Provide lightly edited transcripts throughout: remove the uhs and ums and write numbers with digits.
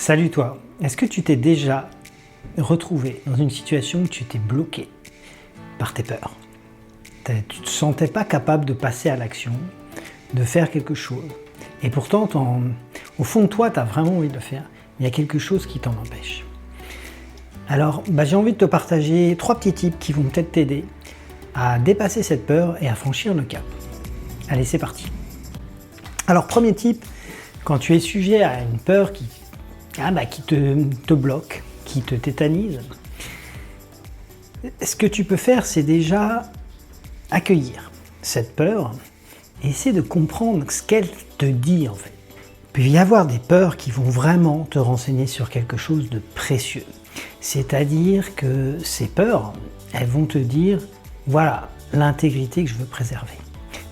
Salut toi, est-ce que tu t'es déjà retrouvé dans une situation où tu étais bloqué par tes peurs? Tu ne te sentais pas capable de passer à l'action, de faire quelque chose. Et pourtant, au fond de toi, tu as vraiment envie de le faire. Il y a quelque chose qui t'en empêche. Alors, j'ai envie de te partager 3 petits tips qui vont peut-être t'aider à dépasser cette peur et à franchir le cap. Allez, c'est parti. Alors, premier tip, quand tu es sujet à une peur qui te bloque, qui te tétanise, ce que tu peux faire, c'est déjà accueillir cette peur et essayer de comprendre ce qu'elle te dit en fait. Il peut y avoir des peurs qui vont vraiment te renseigner sur quelque chose de précieux. C'est-à-dire que ces peurs, elles vont te dire, voilà l'intégrité que je veux préserver.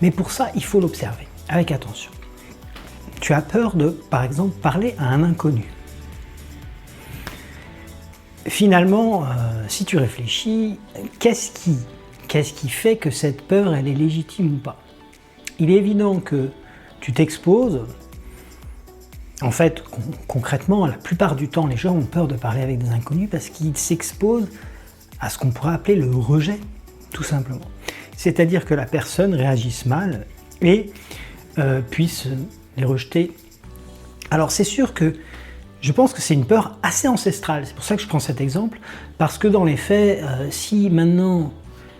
Mais pour ça, il faut l'observer avec attention. Tu as peur de, par exemple, parler à un inconnu. Finalement, si tu réfléchis, qu'est-ce qui fait que cette peur, elle est légitime ou pas? Il est évident que tu t'exposes. En fait, concrètement, la plupart du temps, les gens ont peur de parler avec des inconnus parce qu'ils s'exposent à ce qu'on pourrait appeler le rejet, tout simplement. C'est-à-dire que la personne réagisse mal et puisse les rejeter. Alors c'est sûr que je pense que c'est une peur assez ancestrale, c'est pour ça que je prends cet exemple, parce que dans les faits, si maintenant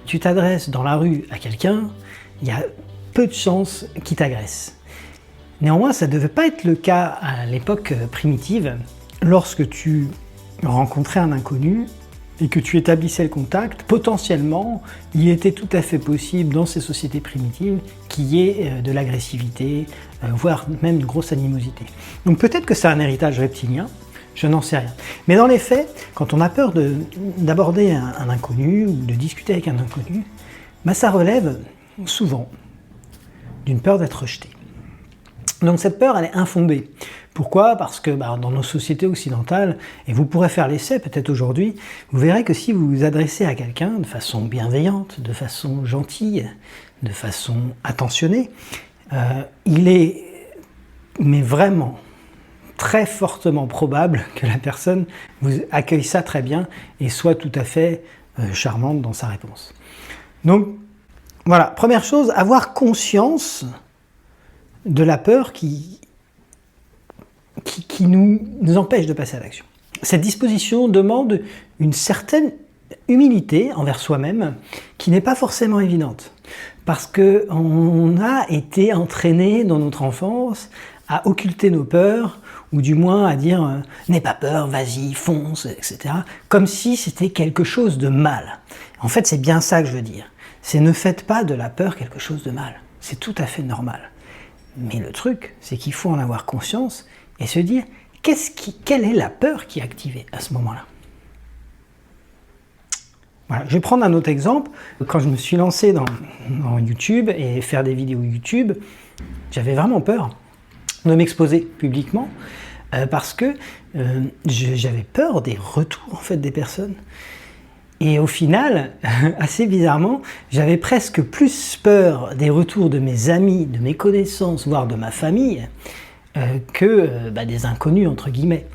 tu t'adresses dans la rue à quelqu'un, il y a peu de chances qu'il t'agresse. Néanmoins, ça ne devait pas être le cas à l'époque primitive, lorsque tu rencontrais un inconnu et que tu établissais le contact, potentiellement, il était tout à fait possible dans ces sociétés primitives qu'il y ait de l'agressivité, voire même une grosse animosité. Donc peut-être que c'est un héritage reptilien, je n'en sais rien. Mais dans les faits, quand on a peur d'aborder un inconnu ou de discuter avec un inconnu, ça relève souvent d'une peur d'être rejeté. Donc cette peur, elle est infondée. Pourquoi? Parce que dans nos sociétés occidentales, et vous pourrez faire l'essai peut-être aujourd'hui, vous verrez que si vous vous adressez à quelqu'un de façon bienveillante, de façon gentille, de façon attentionnée, il est vraiment très fortement probable que la personne vous accueille ça très bien et soit tout à fait charmante dans sa réponse. Donc voilà, première chose, avoir conscience de la peur qui nous empêche de passer à l'action. Cette disposition demande une certaine humilité envers soi-même qui n'est pas forcément évidente. Parce qu'on a été entraîné dans notre enfance à occulter nos peurs, ou du moins à dire « n'aie pas peur, vas-y, fonce », etc. Comme si c'était quelque chose de mal. En fait, c'est bien ça que je veux dire. C'est ne faites pas de la peur quelque chose de mal. C'est tout à fait normal. Mais le truc, c'est qu'il faut en avoir conscience et se dire quelle est la peur qui est activée à ce moment-là. Voilà, je vais prendre un autre exemple. Quand je me suis lancé dans YouTube et faire des vidéos YouTube, j'avais vraiment peur de m'exposer publiquement parce que j'avais peur des retours en fait, des personnes. Et au final, assez bizarrement, j'avais presque plus peur des retours de mes amis, de mes connaissances, voire de ma famille, que des inconnus, entre guillemets.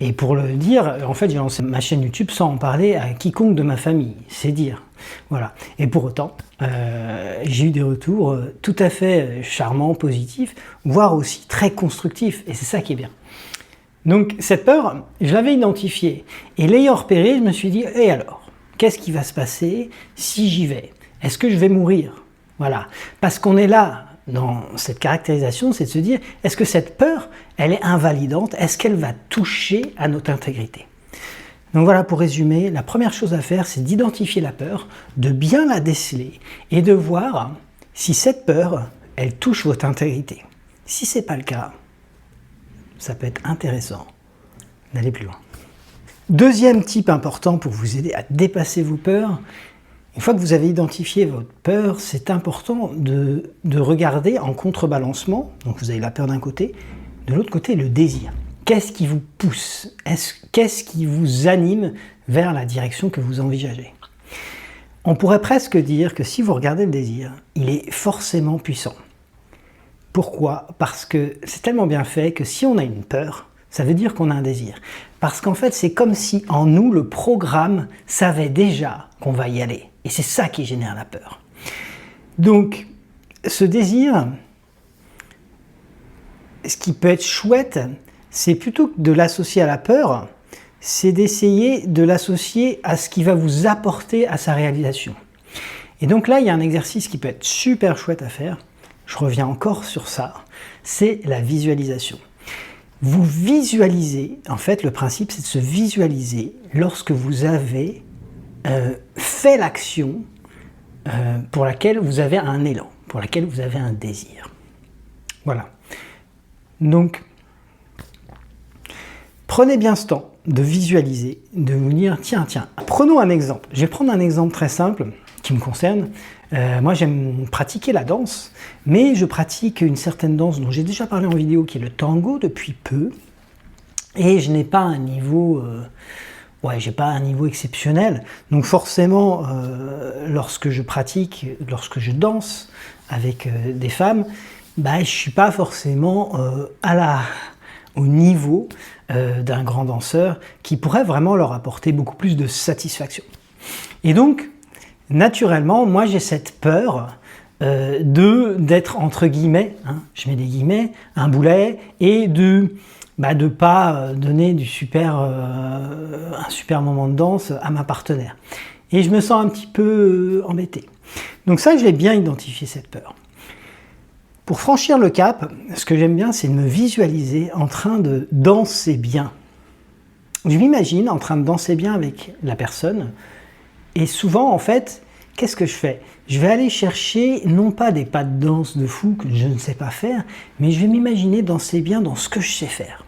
Et pour le dire, en fait, j'ai lancé ma chaîne YouTube sans en parler à quiconque de ma famille, c'est dire. Voilà. Et pour autant, j'ai eu des retours tout à fait charmants, positifs, voire aussi très constructifs, et c'est ça qui est bien. Donc cette peur, je l'avais identifiée, et l'ayant repérée, je me suis dit, et alors ? Qu'est-ce qui va se passer si j'y vais? Est-ce que je vais mourir? Voilà. Parce qu'on est là, dans cette caractérisation, c'est de se dire, est-ce que cette peur, elle est invalidante? Est-ce qu'elle va toucher à notre intégrité? Donc voilà, pour résumer, la première chose à faire, c'est d'identifier la peur, de bien la déceler et de voir si cette peur, elle touche votre intégrité. Si ce n'est pas le cas, ça peut être intéressant d'aller plus loin. Deuxième type important pour vous aider à dépasser vos peurs, une fois que vous avez identifié votre peur, c'est important de regarder en contrebalancement, donc vous avez la peur d'un côté, de l'autre côté le désir. Qu'est-ce qui vous pousse? Qu'est-ce qui vous anime vers la direction que vous envisagez? On pourrait presque dire que si vous regardez le désir, il est forcément puissant. Pourquoi? Parce que c'est tellement bien fait que si on a une peur, Ça veut dire qu'on a un désir. Parce qu'en fait, c'est comme si en nous, le programme savait déjà qu'on va y aller. Et c'est ça qui génère la peur. Donc, ce désir, ce qui peut être chouette, c'est plutôt que de l'associer à la peur, c'est d'essayer de l'associer à ce qui va vous apporter à sa réalisation. Et donc là, il y a un exercice qui peut être super chouette à faire. Je reviens encore sur ça. C'est la visualisation. Vous visualisez, en fait, le principe, c'est de se visualiser lorsque vous avez fait l'action pour laquelle vous avez un élan, pour laquelle vous avez un désir. Voilà. Donc, prenez bien ce temps de visualiser, de vous dire, tiens, prenons un exemple. Je vais prendre un exemple très simple qui me concerne. Moi, j'aime pratiquer la danse, mais je pratique une certaine danse dont j'ai déjà parlé en vidéo, qui est le tango, depuis peu. Et je n'ai pas un niveau... j'ai pas un niveau exceptionnel. Donc forcément, lorsque je pratique, lorsque je danse avec des femmes, je suis pas forcément au niveau d'un grand danseur qui pourrait vraiment leur apporter beaucoup plus de satisfaction. Et donc, naturellement, moi j'ai cette peur d'être entre guillemets, je mets des guillemets, un boulet, et de pas donner un super moment de danse à ma partenaire. Et je me sens un petit peu embêté. Donc ça, je l'ai bien identifié, cette peur. Pour franchir le cap, ce que j'aime bien, c'est de me visualiser en train de danser bien. Je m'imagine en train de danser bien avec la personne, et souvent, en fait, qu'est-ce que je fais? Je vais aller chercher, non pas des pas de danse de fou que je ne sais pas faire, mais je vais m'imaginer danser bien dans ce que je sais faire.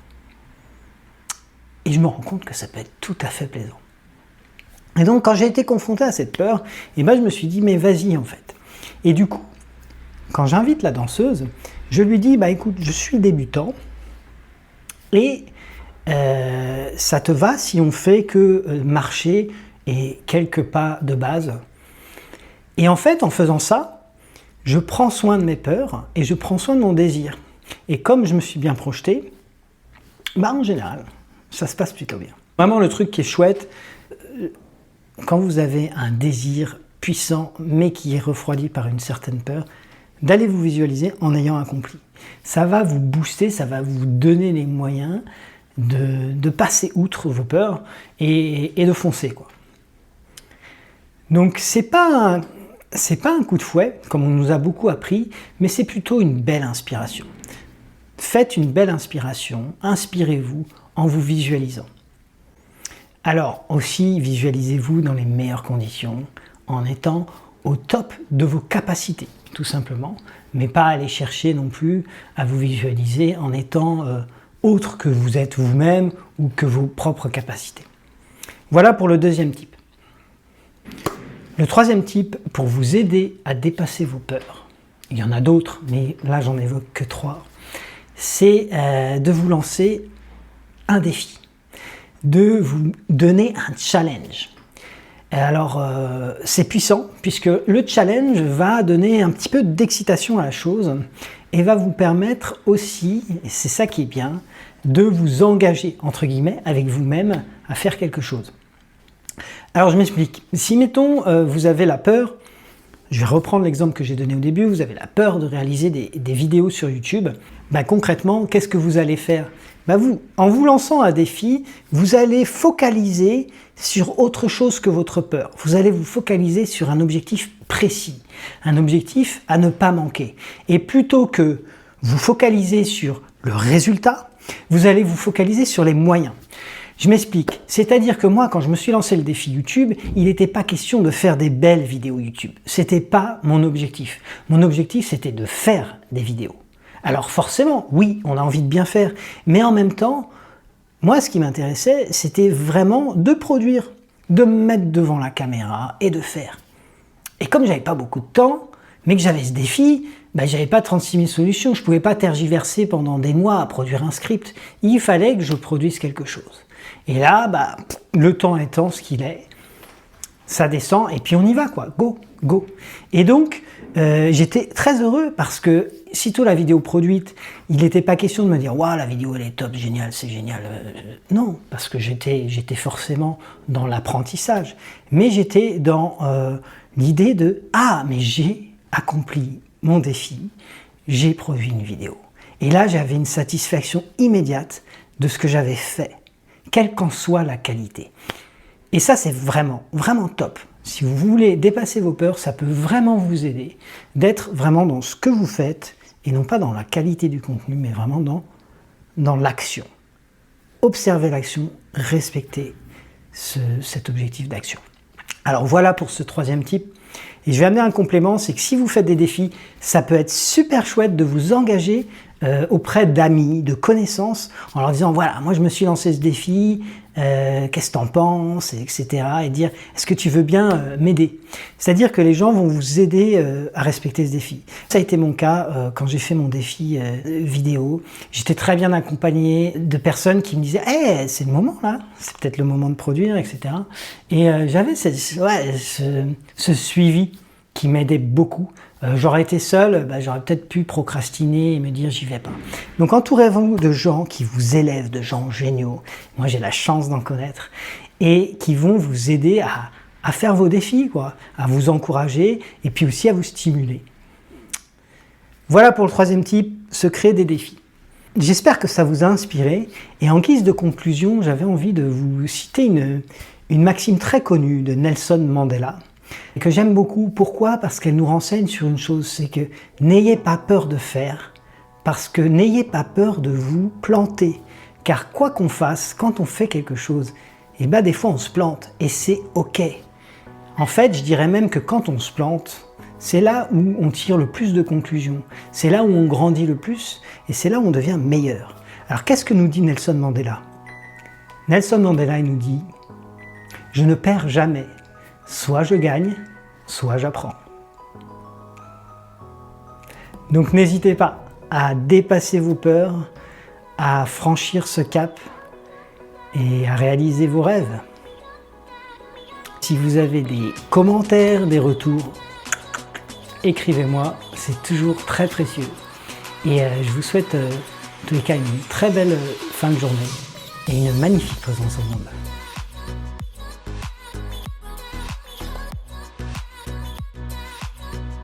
Et je me rends compte que ça peut être tout à fait plaisant. Et donc, quand j'ai été confronté à cette peur, je me suis dit, mais vas-y, en fait. Et du coup, quand j'invite la danseuse, je lui dis, écoute, je suis débutant, et ça te va si on fait que marcher et quelques pas de base. Et en fait, en faisant ça, je prends soin de mes peurs et je prends soin de mon désir. Et comme je me suis bien projeté, en général, ça se passe plutôt bien. Vraiment, le truc qui est chouette, quand vous avez un désir puissant, mais qui est refroidi par une certaine peur, d'aller vous visualiser en ayant accompli. Ça va vous booster, ça va vous donner les moyens de passer outre vos peurs et de foncer, quoi. Donc c'est pas un coup de fouet, comme on nous a beaucoup appris, mais c'est plutôt une belle inspiration. Faites une belle inspiration, inspirez-vous en vous visualisant. Alors aussi, visualisez-vous dans les meilleures conditions, en étant au top de vos capacités, tout simplement, mais pas aller chercher non plus à vous visualiser en étant autre que vous êtes vous-même ou que vos propres capacités. Voilà pour le deuxième type. Le troisième type, pour vous aider à dépasser vos peurs, il y en a d'autres, mais là j'en évoque que 3, c'est de vous lancer un défi, de vous donner un challenge. Alors c'est puissant, puisque le challenge va donner un petit peu d'excitation à la chose et va vous permettre aussi, et c'est ça qui est bien, de vous engager, entre guillemets, avec vous-même à faire quelque chose. Alors je m'explique. Si, mettons, vous avez la peur, je vais reprendre l'exemple que j'ai donné au début, vous avez la peur de réaliser des vidéos sur YouTube, concrètement, qu'est-ce que vous allez faire? En vous lançant un défi, vous allez focaliser sur autre chose que votre peur. Vous allez vous focaliser sur un objectif précis, un objectif à ne pas manquer. Et plutôt que vous focaliser sur le résultat, vous allez vous focaliser sur les moyens. Je m'explique, c'est-à-dire que moi, quand je me suis lancé le défi YouTube, il n'était pas question de faire des belles vidéos YouTube. C'était pas mon objectif. Mon objectif, c'était de faire des vidéos. Alors forcément, oui, on a envie de bien faire, mais en même temps, moi, ce qui m'intéressait, c'était vraiment de produire, de me mettre devant la caméra et de faire. Et comme j'avais pas beaucoup de temps, mais que j'avais ce défi, j'avais pas 36 000 solutions, je pouvais pas tergiverser pendant des mois à produire un script. Il fallait que je produise quelque chose. Et là, le temps étant ce qu'il est, ça descend et puis on y va, quoi. Go, go. Et donc, j'étais très heureux parce que Sitôt la vidéo produite, il n'était pas question de me dire « Waouh, la vidéo elle est top, génial, c'est génial ». Non, parce que j'étais forcément dans l'apprentissage. Mais j'étais dans l'idée de « Ah, mais j'ai accompli mon défi, j'ai produit une vidéo ». Et là, j'avais une satisfaction immédiate de ce que j'avais fait, quelle qu'en soit la qualité. Et ça, c'est vraiment, vraiment top. Si vous voulez dépasser vos peurs, ça peut vraiment vous aider d'être vraiment dans ce que vous faites et non pas dans la qualité du contenu, mais vraiment dans l'action. Observez l'action, respectez cet objectif d'action. Alors voilà pour ce troisième type. Et je vais amener un complément, c'est que si vous faites des défis, ça peut être super chouette de vous engager auprès d'amis, de connaissances, en leur disant voilà, moi je me suis lancé ce défi, qu'est-ce que t'en penses, etc. Et dire est-ce que tu veux bien m'aider. C'est-à-dire que les gens vont vous aider à respecter ce défi. Ça a été mon cas quand j'ai fait mon défi vidéo. J'étais très bien accompagné de personnes qui me disaient hey, c'est le moment là, c'est peut-être le moment de produire, etc. Et j'avais ce suivi qui m'aidait beaucoup. J'aurais été seul, j'aurais peut-être pu procrastiner et me dire j'y vais pas. Donc entourez-vous de gens qui vous élèvent, de gens géniaux. Moi j'ai la chance d'en connaître et qui vont vous aider à faire vos défis, quoi, à vous encourager et puis aussi à vous stimuler. Voilà pour le troisième type, se créer des défis. J'espère que ça vous a inspiré et en guise de conclusion, j'avais envie de vous citer une maxime très connue de Nelson Mandela. Et que j'aime beaucoup. Pourquoi? Parce qu'elle nous renseigne sur une chose, c'est que n'ayez pas peur de faire, parce que n'ayez pas peur de vous planter. Car quoi qu'on fasse, quand on fait quelque chose, des fois on se plante et c'est ok. En fait, je dirais même que quand on se plante, c'est là où on tire le plus de conclusions, c'est là où on grandit le plus et c'est là où on devient meilleur. Alors qu'est-ce que nous dit Nelson Mandela? Nelson Mandela, il nous dit « Je ne perds jamais. Soit je gagne, soit j'apprends. » Donc n'hésitez pas à dépasser vos peurs, à franchir ce cap et à réaliser vos rêves. Si vous avez des commentaires, des retours, écrivez-moi, c'est toujours très précieux. Et je vous souhaite en tous les cas une très belle fin de journée et une magnifique présence au monde.